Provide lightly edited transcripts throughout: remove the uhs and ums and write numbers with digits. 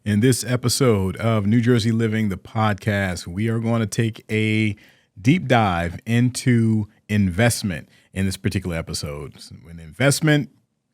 In this episode of New Jersey Living, the podcast, we are going to take a deep dive into investment in this particular episode. An investment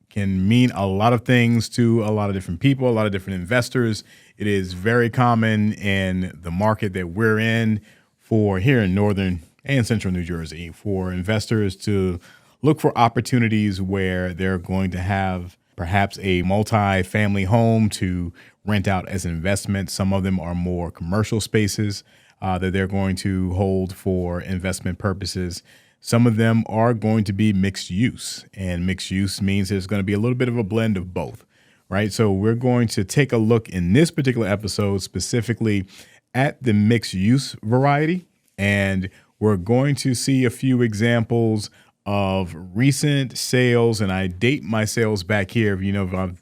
can mean a lot of things to a lot of different people, a lot of different investors. It is very common in the market that we're in for here in northern and central New Jersey for investors to look for opportunities where they're going to have perhaps a multi-family home to rent out as an investment. Some of them are more commercial spaces that they're going to hold for investment purposes. Some of them are going to be mixed use, and mixed use means there's going to be a little bit of a blend of both, right? So we're going to take a look in this particular episode specifically at the mixed use variety, and we're going to see a few examples of recent sales, and I date my sales back here.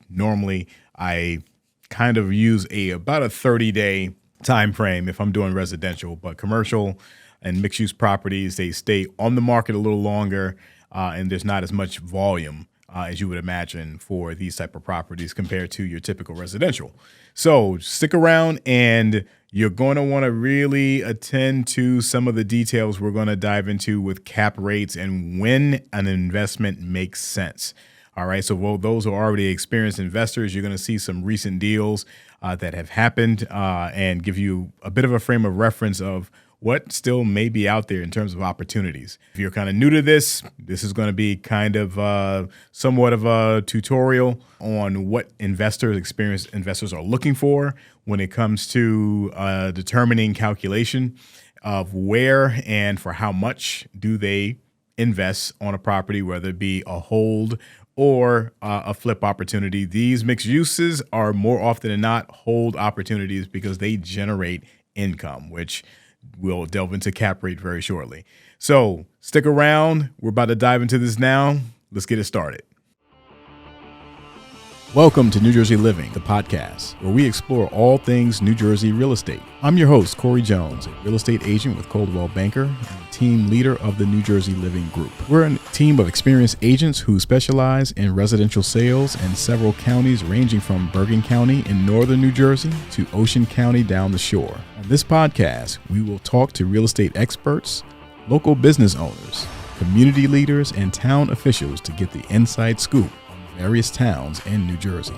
Normally I kind of use about a 30-day time frame if I'm doing residential, but commercial and mixed-use properties, they stay on the market a little longer, and there's not as much volume as you would imagine for these type of properties compared to your typical residential. So stick around, and you're going to want to really attend to some of the details we're going to dive into with cap rates and when an investment makes sense. All right, so those who are already experienced investors, you're going to see some recent deals that have happened and give you a bit of a frame of reference of what still may be out there in terms of opportunities. If you're kind of new to this is going to be kind of somewhat of a tutorial on what experienced investors are looking for when it comes to determining calculation of where and for how much do they invest on a property, whether it be a hold or a flip opportunity. These mixed uses are more often than not hold opportunities because they generate income, which we'll delve into cap rate very shortly. So stick around. We're about to dive into this now. Let's get it started. Welcome to New Jersey Living, the podcast, where we explore all things New Jersey real estate. I'm your host, Corey Jones, a real estate agent with Coldwell Banker and the team leader of the New Jersey Living Group. We're a team of experienced agents who specialize in residential sales in several counties ranging from Bergen County in northern New Jersey to Ocean County down the shore. On this podcast, we will talk to real estate experts, local business owners, community leaders, and town officials to get the inside scoop various towns in New Jersey.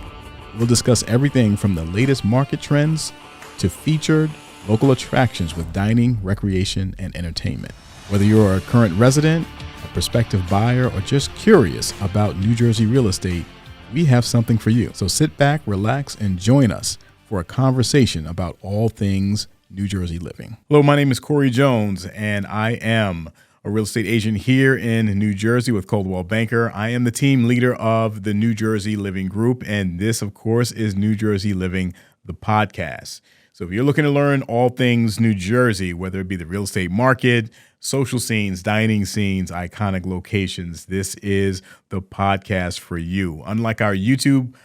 We'll discuss everything from the latest market trends to featured local attractions with dining, recreation, and entertainment. Whether you're a current resident, a prospective buyer, or just curious about New Jersey real estate, we have something for you. So sit back, relax, and join us for a conversation about all things New Jersey living. Hello, my name is Corey Jones, and I am a real estate agent here in New Jersey with Coldwell Banker. I am the team leader of the New Jersey Living Group, and this, of course, is New Jersey Living, the podcast. So if you're looking to learn all things New Jersey, whether it be the real estate market, social scenes, dining scenes, iconic locations, this is the podcast for you. Unlike our YouTube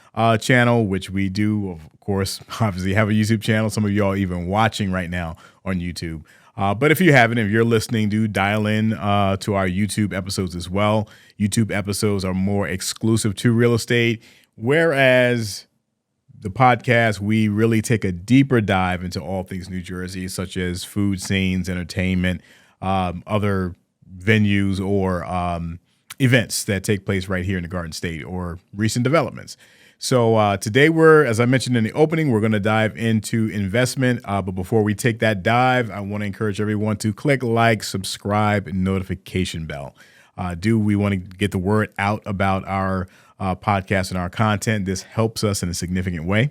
channel, which we do, of course, obviously have a YouTube channel. Some of y'all even watching right now on YouTube. But if you haven't, if you're listening, do dial in to our YouTube episodes as well. YouTube episodes are more exclusive to real estate, whereas the podcast, we really take a deeper dive into all things New Jersey, such as food scenes, entertainment, other venues or events that take place right here in the Garden State or recent developments. So today as I mentioned in the opening, we're going to dive into investment. But before we take that dive, I want to encourage everyone to click like, subscribe, and notification bell. We want to get the word out about our podcast and our content. This helps us in a significant way.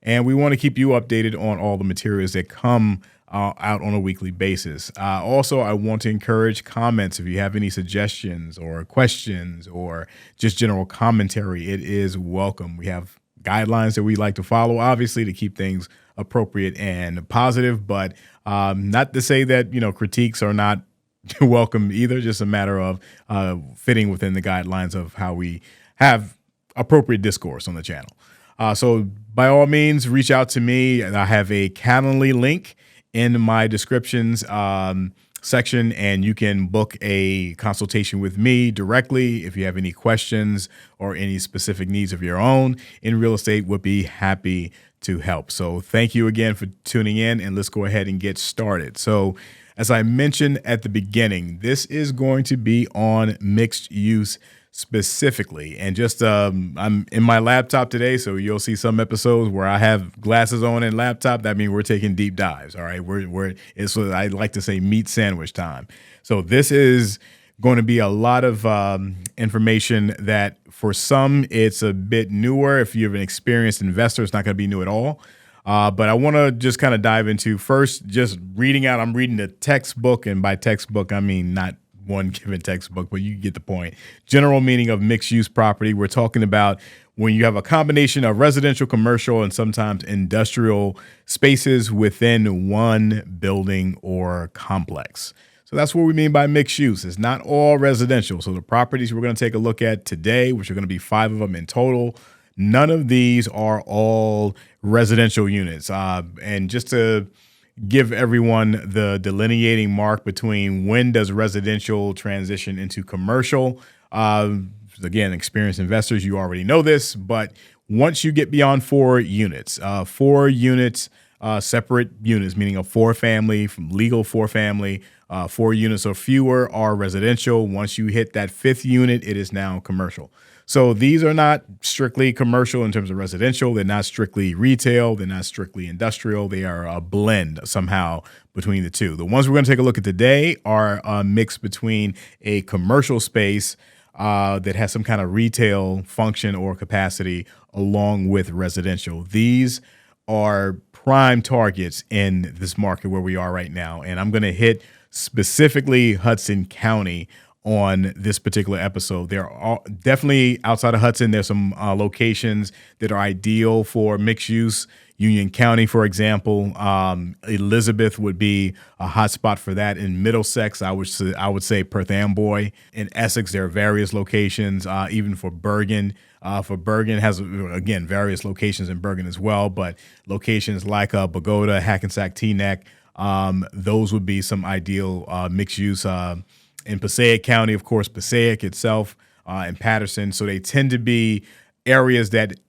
And we want to keep you updated on all the materials that come out on a weekly basis. Also, I want to encourage comments. If you have any suggestions or questions or just general commentary, it is welcome. We have guidelines that we like to follow, obviously, to keep things appropriate and positive, but not to say that, critiques are not welcome either, just a matter of fitting within the guidelines of how we have appropriate discourse on the channel. So by all means, reach out to me. I have a Calendly link in my descriptions. section and you can book a consultation with me directly if you have any questions or any specific needs of your own in real estate. Would be happy to help. So thank you again for tuning in, and let's go ahead and get started. So as I mentioned at the beginning, this is going to be on mixed use specifically. And just I'm in my laptop today, so you'll see some episodes where I have glasses on and laptop. That means we're taking deep dives. All right, it's what I like to say, meat sandwich time. So this is going to be a lot of information that for some it's a bit newer. If you're an experienced investor, it's not going to be new at all. But I want to just kind of dive into first just reading out. I'm reading the textbook, and by textbook I mean not one given textbook, but you get the point. General meaning of mixed use property. We're talking about when you have a combination of residential, commercial, and sometimes industrial spaces within one building or complex. So that's what we mean by mixed use. It's not all residential. So the properties we're going to take a look at today, which are going to be 5 of them in total, none of these are all residential units. And just to give everyone the delineating mark between when does residential transition into commercial. Again, experienced investors, you already know this, but once you get beyond 4 units, separate units, meaning a 4-family, from legal 4-family, 4 units or fewer are residential. Once you hit that 5th unit, it is now commercial. So these are not strictly commercial in terms of residential. They're not strictly retail. They're not strictly industrial. They are a blend somehow between the two. The ones we're going to take a look at today are a mix between a commercial space that has some kind of retail function or capacity along with residential. These are prime targets in this market where we are right now. And I'm going to hit specifically Hudson County on this particular episode. There are definitely outside of Hudson, there's some locations that are ideal for mixed use. Union County, for example, Elizabeth would be a hot spot for that. In Middlesex, I would say Perth Amboy. In Essex, there are various locations, even for Bergen. For Bergen has, again, various locations in Bergen as well, but locations like Bogota, Hackensack, Teaneck, those would be some ideal mixed use. In Passaic County, of course, Passaic itself, and Patterson. So they tend to be areas that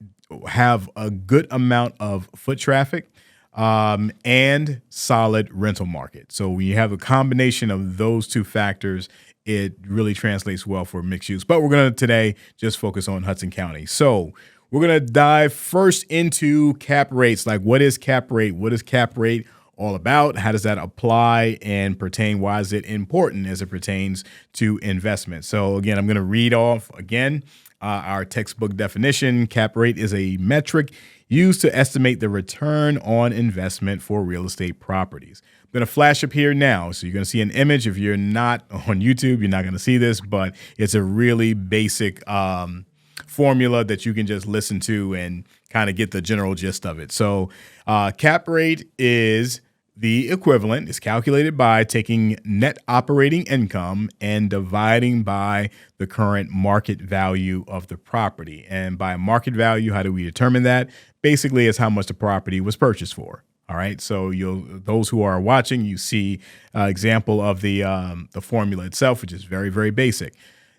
have a good amount of foot traffic and solid rental market. So when you have a combination of those two factors, it really translates well for mixed use. But we're going to today just focus on Hudson County. So we're going to dive first into cap rates. Like, what is cap rate? What is cap rate all about? How does that apply and pertain? Why is it important as it pertains to investment? So again, I'm going to read off again our textbook definition. Cap rate is a metric used to estimate the return on investment for real estate properties. I'm going to flash up here now. So you're going to see an image. If you're not on YouTube, you're not going to see this, but it's a really basic formula that you can just listen to and kind of get the general gist of it. So cap rate is the equivalent. Is calculated by taking net operating income and dividing by the current market value of the property. And by market value, how do we determine that? Basically, it's how much the property was purchased for. All right. So those who are watching, you see example of the formula itself, which is very, very basic.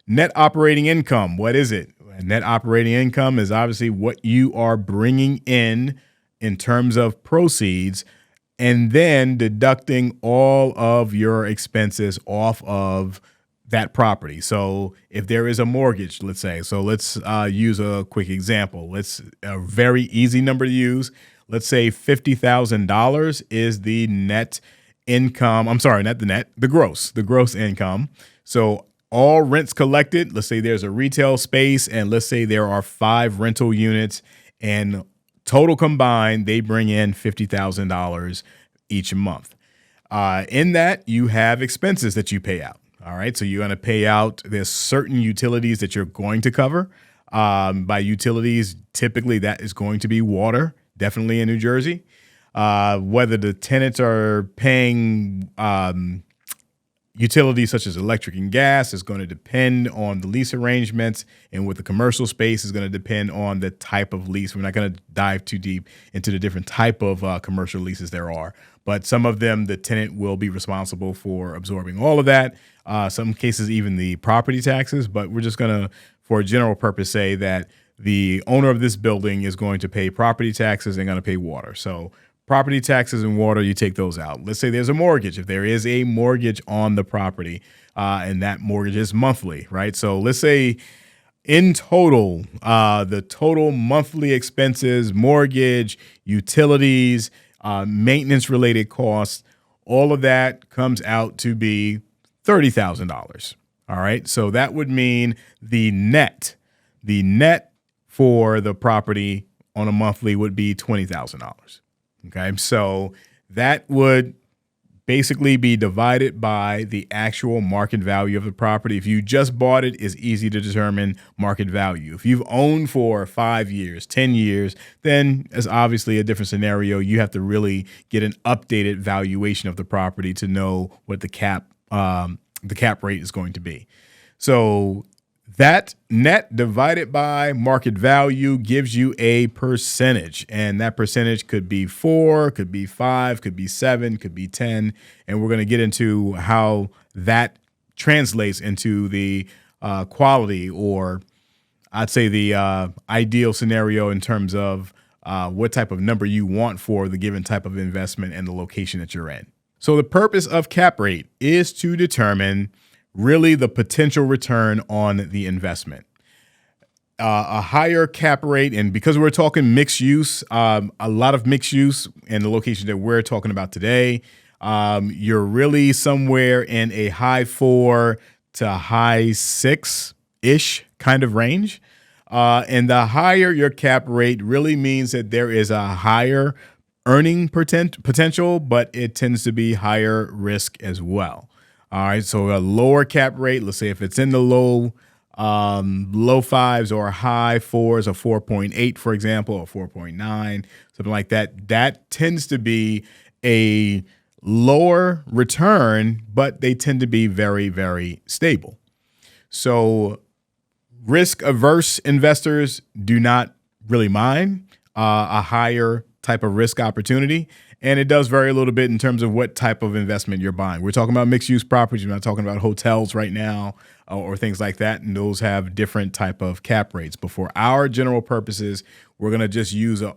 Net operating income. What is it? Net operating income is obviously what you are bringing in terms of proceeds, and then deducting all of your expenses off of that property. So if there is a mortgage, let's say, so let's use a quick example. A very easy number to use. Let's say $50,000 is the net income. I'm sorry, not the net, the gross income. So all rents collected, let's say there's a retail space, and let's say there are 5 rental units, and total combined, they bring in $50,000 each month. In that, you have expenses that you pay out. All right. So you're going to pay out, there's certain utilities that you're going to cover. By utilities, typically that is going to be water, definitely in New Jersey. Whether the tenants are paying Utilities such as electric and gas is going to depend on the lease arrangements, and with the commercial space is going to depend on the type of lease. We're not going to dive too deep into the different type of commercial leases there are, but some of them, the tenant will be responsible for absorbing all of that. Some cases, even the property taxes, but we're just going to, for a general purpose, say that the owner of this building is going to pay property taxes and going to pay water. So property taxes and water, you take those out. Let's say there's a mortgage. If there is a mortgage on the property and that mortgage is monthly, right? So let's say in total, the total monthly expenses, mortgage, utilities, maintenance related costs, all of that comes out to be $30,000. All right. So that would mean the net for the property on a monthly would be $20,000. Okay, so that would basically be divided by the actual market value of the property. If you just bought it, it's easy to determine market value. If you've owned for 5 years, 10 years, then it's obviously a different scenario. You have to really get an updated valuation of the property to know what the cap rate is going to be. So that net divided by market value gives you a percentage, and that percentage could be 4, could be 5, could be 7, could be 10, and we're going to get into how that translates into the quality, or I'd say the ideal scenario in terms of what type of number you want for the given type of investment and the location that you're in. So the purpose of cap rate is to determine really the potential return on the investment. A higher cap rate, and because we're talking mixed use, a lot of mixed use in the location that we're talking about today, you're really somewhere in a high 4 to high 6-ish kind of range. And the higher your cap rate really means that there is a higher earning potential, but it tends to be higher risk as well. All right, so a lower cap rate, let's say if it's in the low 5s or high 4s, a 4.8, for example, or 4.9, something like that, that tends to be a lower return, but they tend to be very, very stable. So risk-averse investors do not really mind a higher type of risk opportunity. And it does vary a little bit in terms of what type of investment you're buying. We're talking about mixed-use properties. We're not talking about hotels right now or things like that. And those have different type of cap rates. But for our general purposes, we're going to just use a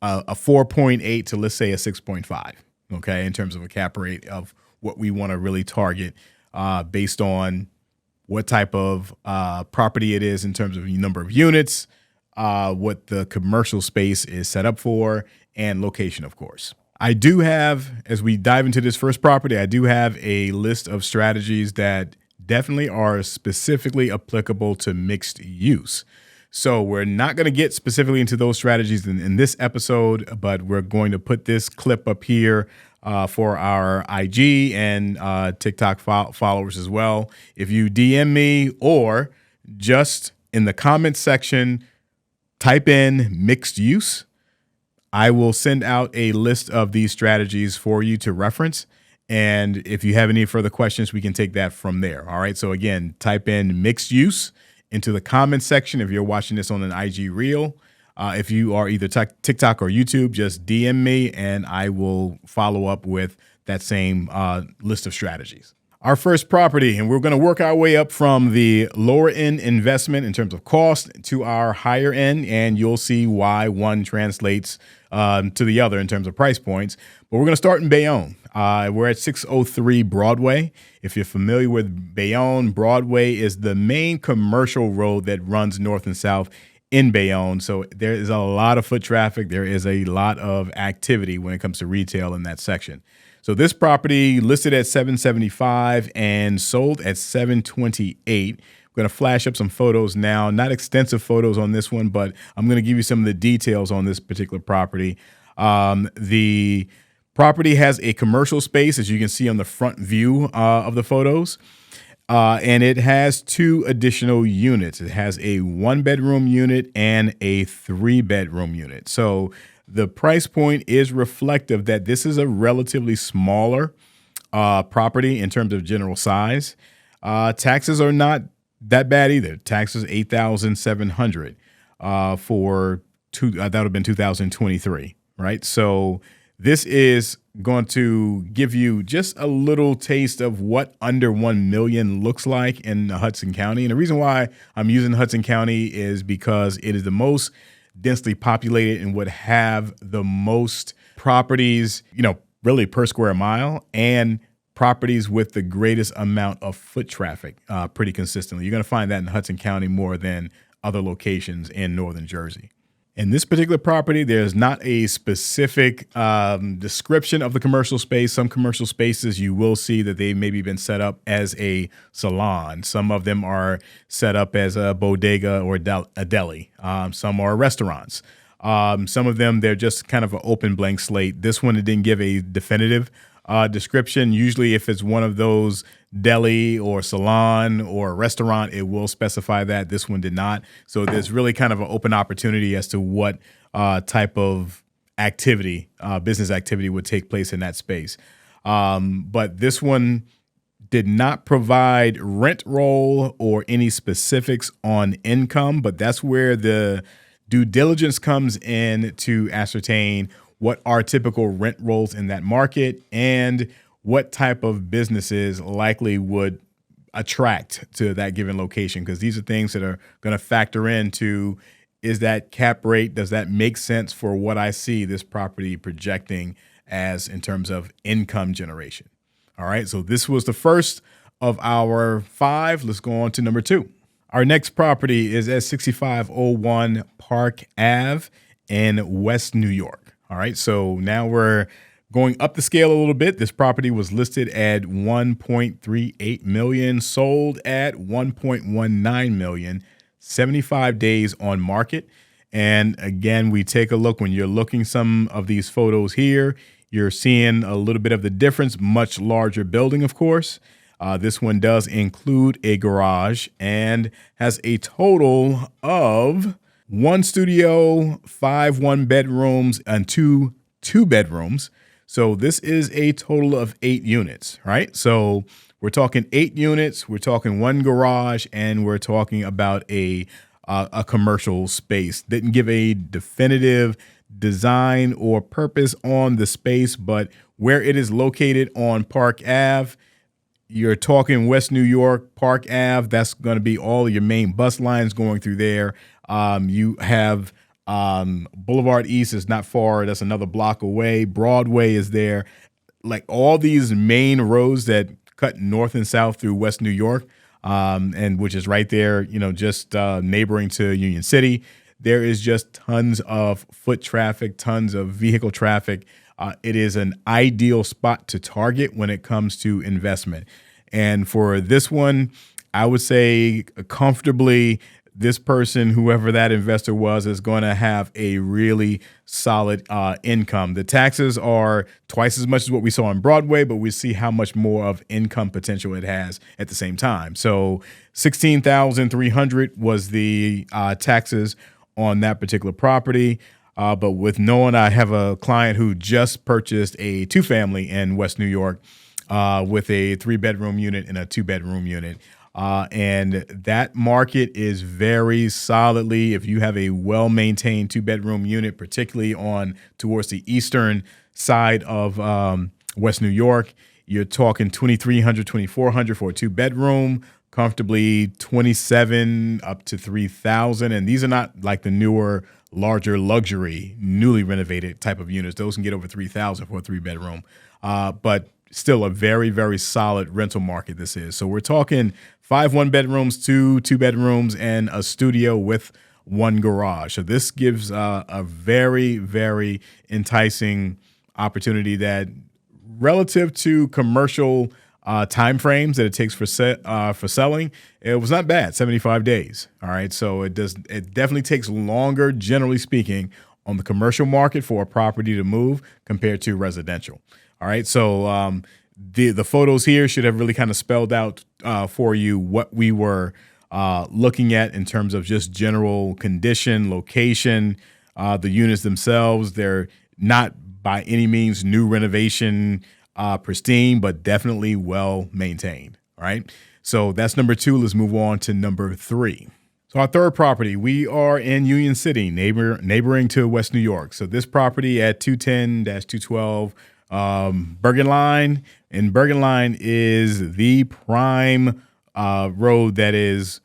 4.8 to, let's say, a 6.5, okay, in terms of a cap rate of what we want to really target based on what type of property it is in terms of number of units, what the commercial space is set up for, and location, of course. I do have, as we dive into this first property, I do have a list of strategies that definitely are specifically applicable to mixed use. So we're not going to get specifically into those strategies in this episode, but we're going to put this clip up here for our IG and TikTok followers as well. If you DM me or just in the comments section, type in mixed use, I will send out a list of these strategies for you to reference. And if you have any further questions, we can take that from there. All right. So again, type in mixed use into the comments section. If you're watching this on an IG reel, if you are either TikTok or YouTube, just DM me and I will follow up with that same list of strategies. Our first property, and we're going to work our way up from the lower end investment in terms of cost to our higher end, and you'll see why one translates to the other in terms of price points. But we're going to start in Bayonne. We're at 603 Broadway. If you're familiar with Bayonne, Broadway is the main commercial road that runs north and south in Bayonne. So there is a lot of foot traffic. There is a lot of activity when it comes to retail in that section. So this property listed at $775 and sold at $728. I'm going to flash up some photos now, not extensive photos on this one, but I'm going to give you some of the details on this particular property. The property has a commercial space, as you can see on the front view of the photos, and it has 2 additional units. It has a 1-bedroom unit and a 3-bedroom unit. So the price point is reflective that this is a relatively smaller property in terms of general size. Taxes are not that bad either. Taxes $8,700 for that would have been 2023, right? So this is going to give you just a little taste of what under 1 million looks like in Hudson County. And the reason why I'm using Hudson County is because it is the most densely populated and would have the most properties, really per square mile, and properties with the greatest amount of foot traffic pretty consistently. You're going to find that in Hudson County more than other locations in northern Jersey. In this particular property, there's not a specific description of the commercial space. Some commercial spaces, you will see that they maybe been set up as a salon. Some of them are set up as a bodega or a deli. Some are restaurants. Some of them, they're just kind of an open blank slate. This one, it didn't give a definitive description. Usually if it's one of those deli or salon or restaurant, it will specify that. This one did not. So there's really kind of an open opportunity as to what type of activity, business activity would take place in that space. But this one did not provide rent roll or any specifics on income, but that's where the due diligence comes in to ascertain what are typical rent rolls in that market and what type of businesses likely would attract to that given location. Because these are things that are going to factor into, is that cap rate, does that make sense for what I see this property projecting as in terms of income generation? All right, so this was the first of our 5. Let's go on to number 2. Our next property is at 6501 Park Ave in West New York. All right, so now we're going up the scale a little bit. This property was listed at $1.38 million, sold at $1.19 million, 75 days on market. And again, we take a look, when you're looking some of these photos here, you're seeing a little bit of the difference, much larger building, of course. This one does include a garage and has a total of 1 studio, 5 one-bedrooms, and 2 two-bedrooms. So this is a total of 8 units, right? So we're talking 8 units, we're talking 1 garage, and we're talking about a commercial space. Didn't give a definitive design or purpose on the space, but where it is located on Park Ave, you're talking West New York, Park Ave. That's going to be all your main bus lines going through there. You have Boulevard East is not far. That's another block away. Broadway is there. Like all these main roads that cut north and south through West New York, and which is right there, just neighboring to Union City. There is just tons of foot traffic, tons of vehicle traffic. It is an ideal spot to target when it comes to investment. And for this one, I would say comfortably, this person, whoever that investor was, is going to have a really solid income. The taxes are twice as much as what we saw on Broadway, but we see how much more of income potential it has at the same time. So $16,300 was the taxes on that particular property. But with knowing I have a client who just purchased a 2-family in West New York with a 3-bedroom unit and a 2-bedroom unit. And that market is very solidly, if you have a well-maintained 2-bedroom unit, particularly towards the eastern side of West New York, you're talking $2,300, $2,400 for a 2-bedroom, comfortably $27,000 up to $3,000. And these are not like the newer, larger luxury, newly renovated type of units. Those can get over $3,000 for a 3-bedroom. But still a very, very solid rental market this is. So we're talking 5 one-bedrooms, 2 two-bedrooms, and a studio with 1 garage. So this gives a very, very enticing opportunity that, relative to commercial time frames that it takes for selling, it was not bad. 75 days. All right. So it definitely takes longer, generally speaking, on the commercial market for a property to move compared to residential. All right. So the photos here should have really kind of spelled out for you what we were looking at in terms of just general condition, location, the units themselves. They're not by any means new renovation pristine, but definitely well maintained. All right. So that's number 2. Let's move on to number 3. So our third property, we are in Union City, neighboring to West New York. So this property at 210-212 Bergen Line, and Bergen Line is the prime road that is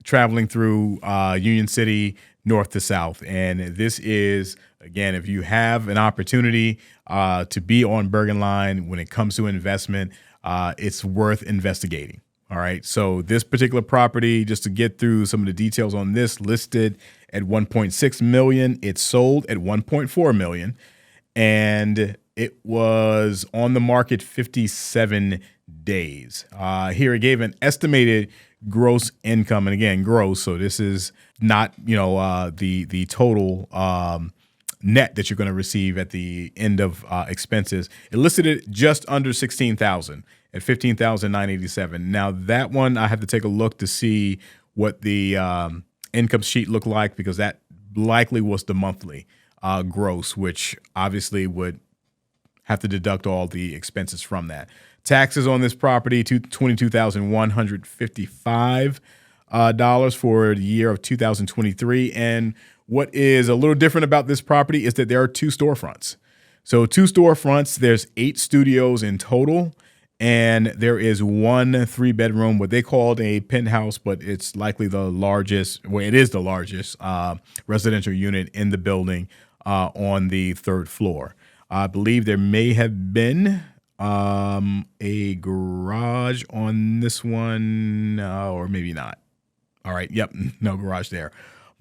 traveling through Union City north to south. And this is, again, if you have an opportunity to be on Bergen Line when it comes to investment, it's worth investigating. All right. So this particular property, just to get through some of the details on this, listed at $1.6 million. It sold at $1.4 million, and it was on the market 57 days. Here it gave an estimated gross income, and again, gross. So this is not, the total net that you're going to receive at the end of expenses. It listed it just under $16,000 at $15,987. Now that one, I have to take a look to see what the income sheet looked like, because that likely was the monthly gross, which obviously would have to deduct all the expenses from that. Taxes on this property, $22,155 for the year of 2023. And what is a little different about this property is that there are 2 storefronts. So 2 storefronts, there's 8 studios in total, and there is 1 3-bedroom, what they called a penthouse, but it's likely the largest, well, it is the largest residential unit in the building on the 3rd floor. I believe there may have been a garage on this one, or maybe not. All right. Yep. No garage there.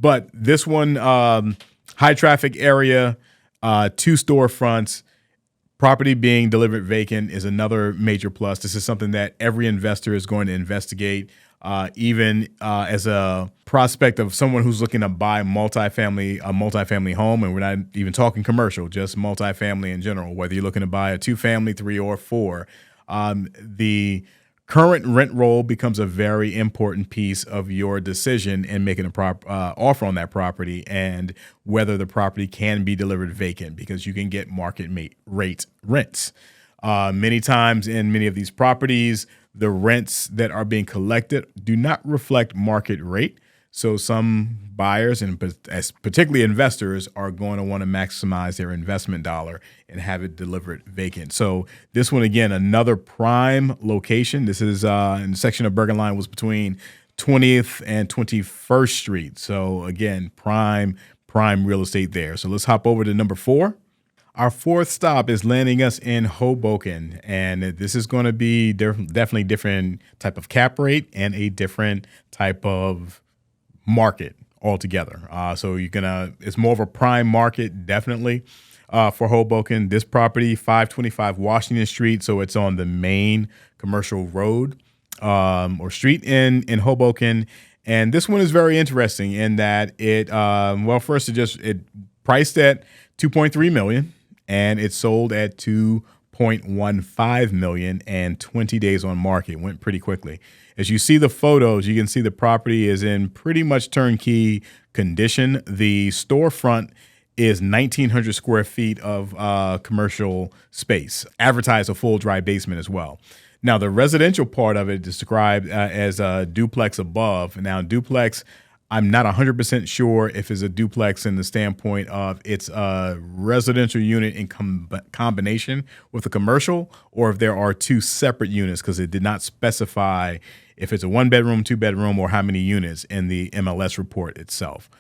But this one, high traffic area, 2 storefronts, property being delivered vacant is another major plus. This is something that every investor is going to investigate, even as a prospect of someone who's looking to buy a multifamily home. And we're not even talking commercial, just multifamily in general, whether you're looking to buy a 2-family, 3 or 4. The current rent roll becomes a very important piece of your decision in making an offer on that property, and whether the property can be delivered vacant, because you can get market rate rents. Many times in many of these properties, the rents that are being collected do not reflect market rate. So some buyers, and particularly investors, are going to want to maximize their investment dollar and have it delivered vacant. So this one, again, another prime location. This is in the section of Bergen Line was between 20th and 21st Street. So again, prime real estate there. So let's hop over to number 4. Our 4th stop is landing us in Hoboken, and this is going to be definitely different type of cap rate and a different type of market altogether. So it's more of a prime market, definitely, for Hoboken. This property, 525 Washington Street. So it's on the main commercial road, or street in Hoboken. And this one is very interesting in that it priced at $2.3 million, and it sold at $2.15 million, and 20 days on market. Went pretty quickly. As you see the photos, you can see the property is in pretty much turnkey condition. The storefront is 1,900 square feet of commercial space, advertised a full dry basement as well. Now, the residential part of it is described as a duplex above. Now, duplex, I'm not 100% sure if it's a duplex in the standpoint of it's a residential unit in combination with a commercial, or if there are 2 separate units, because it did not specify if it's a 1-bedroom, 2-bedroom, or how many units in the MLS report itself.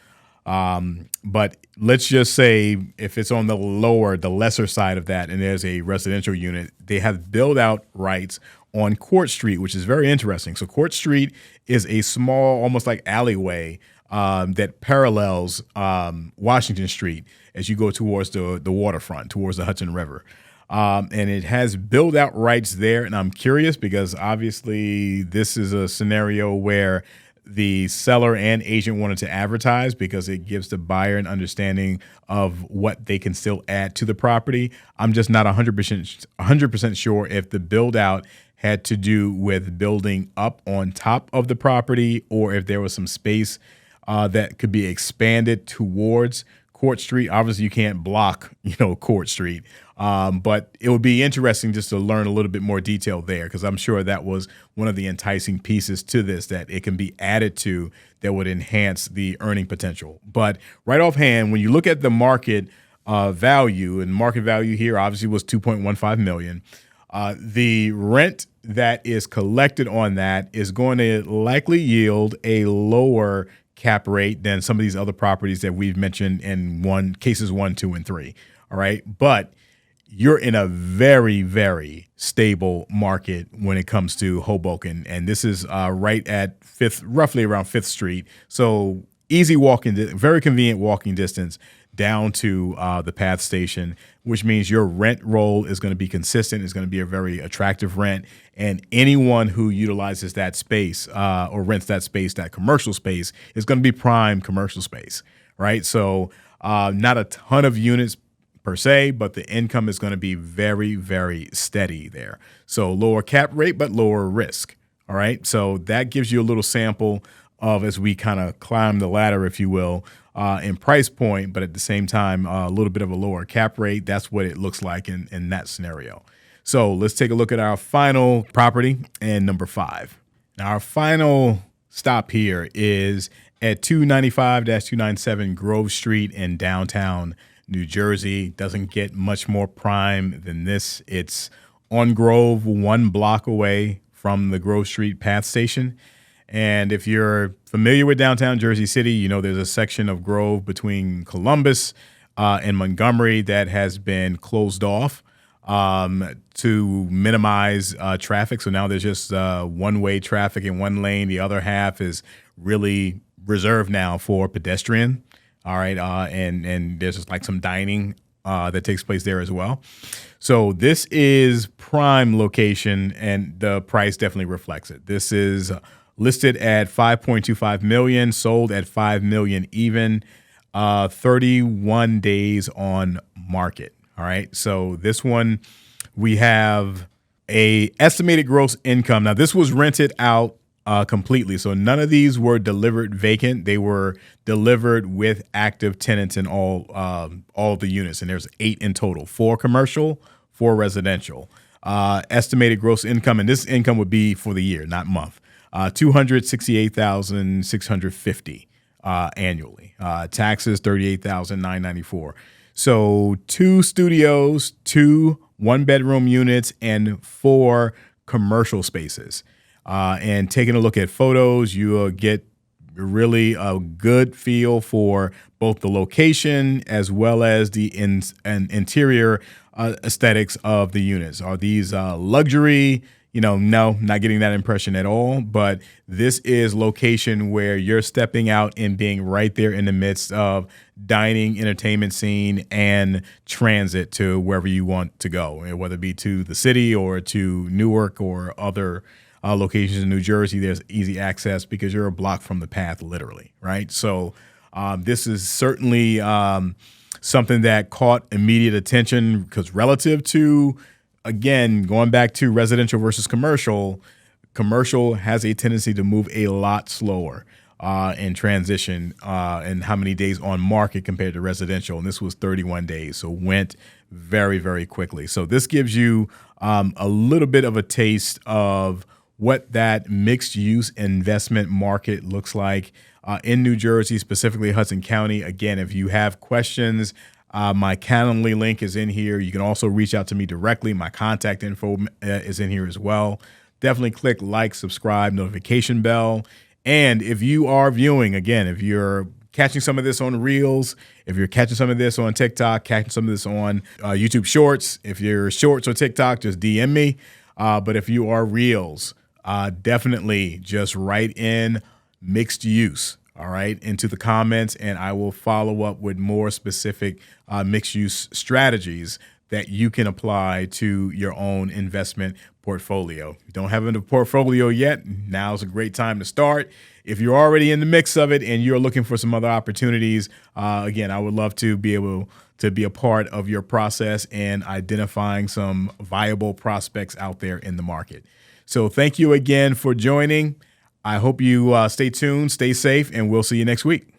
But let's just say if it's on the lesser side of that, and there's a residential unit, they have build out rights on Court Street, which is very interesting. So Court Street is a small, almost like alleyway that parallels Washington Street as you go towards the waterfront, towards the Hudson River. And it has build out rights there. And I'm curious because obviously this is a scenario where the seller and agent wanted to advertise, because it gives the buyer an understanding of what they can still add to the property. I'm just not 100% sure if the build out had to do with building up on top of the property, or if there was some space that could be expanded towards Court Street. Obviously, you can't block, Court Street. But it would be interesting just to learn a little bit more detail there, because I'm sure that was one of the enticing pieces to this, that it can be added to that would enhance the earning potential. But right offhand, when you look at the market value, and market value here obviously was $2.15 million, the rent that is collected on that is going to likely yield a lower cap rate than some of these other properties that we've mentioned in cases 1, 2, and 3. All right. But you're in a very, very stable market when it comes to Hoboken. And this is right at roughly around 5th Street. So easy very convenient walking distance down to the PATH station, which means your rent roll is going to be consistent. It's going to be a very attractive rent. And anyone who utilizes that space or rents that space, that commercial space, is going to be prime commercial space, right? So not a ton of units per se, but the income is going to be very, very steady there. So lower cap rate, but lower risk. All right. So that gives you a little sample of, as we kind of climb the ladder, if you will, in price point, but at the same time, a little bit of a lower cap rate. That's what it looks like in that scenario. So let's take a look at our final property, and number 5. Now, our final stop here is at 295-297 Grove Street in downtown New Jersey. Doesn't get much more prime than this. It's on Grove, 1 block away from the Grove Street PATH station. And if you're familiar with downtown Jersey City, there's a section of Grove between Columbus and Montgomery that has been closed off to minimize traffic. So now there's just one-way traffic in one lane. The other half is really reserved now for pedestrian. All right. And there's just like some dining that takes place there as well. So this is prime location, and the price definitely reflects it. This is listed at $5.25 million, sold at $5 million even, 31 days on market. All right. So this one, we have a estimated gross income. Now, this was rented out completely. So none of these were delivered vacant. They were delivered with active tenants in all of the units. And there's 8 in total, 4 commercial, 4 residential. Estimated gross income, and this income would be for the year, not month. $268,650 annually. Taxes $38,994. So 2 studios, 2 one-bedroom units, and 4 commercial spaces. And taking a look at photos, you'll get really a good feel for both the location as well as the interior aesthetics of the units. Are these luxury? No, not getting that impression at all. But this is location where you're stepping out and being right there in the midst of dining, entertainment scene, and transit to wherever you want to go, whether it be to the city or to Newark or other locations in New Jersey. There's easy access because you're a block from the PATH, literally, right? So this is certainly something that caught immediate attention because relative to, again, going back to residential versus commercial has a tendency to move a lot slower in transition and how many days on market compared to residential. And this was 31 days, so went very, very quickly. So this gives you a little bit of a taste of what that mixed-use investment market looks like in New Jersey, specifically Hudson County. Again, if you have questions, my Calendly link is in here. You can also reach out to me directly. My contact info is in here as well. Definitely click like, subscribe, notification bell. And if you are viewing, again, if you're catching some of this on Reels, if you're catching some of this on TikTok, catching some of this on YouTube Shorts, if you're Shorts or TikTok, just DM me. But if you are Reels, definitely just write in mixed use, all right, into the comments, and I will follow up with more specific mixed use strategies that you can apply to your own investment portfolio. If you don't have a portfolio yet, now's a great time to start. If you're already in the mix of it and you're looking for some other opportunities, again, I would love to be able to be a part of your process and identifying some viable prospects out there in the market. So thank you again for joining. I hope you stay tuned, stay safe, and we'll see you next week.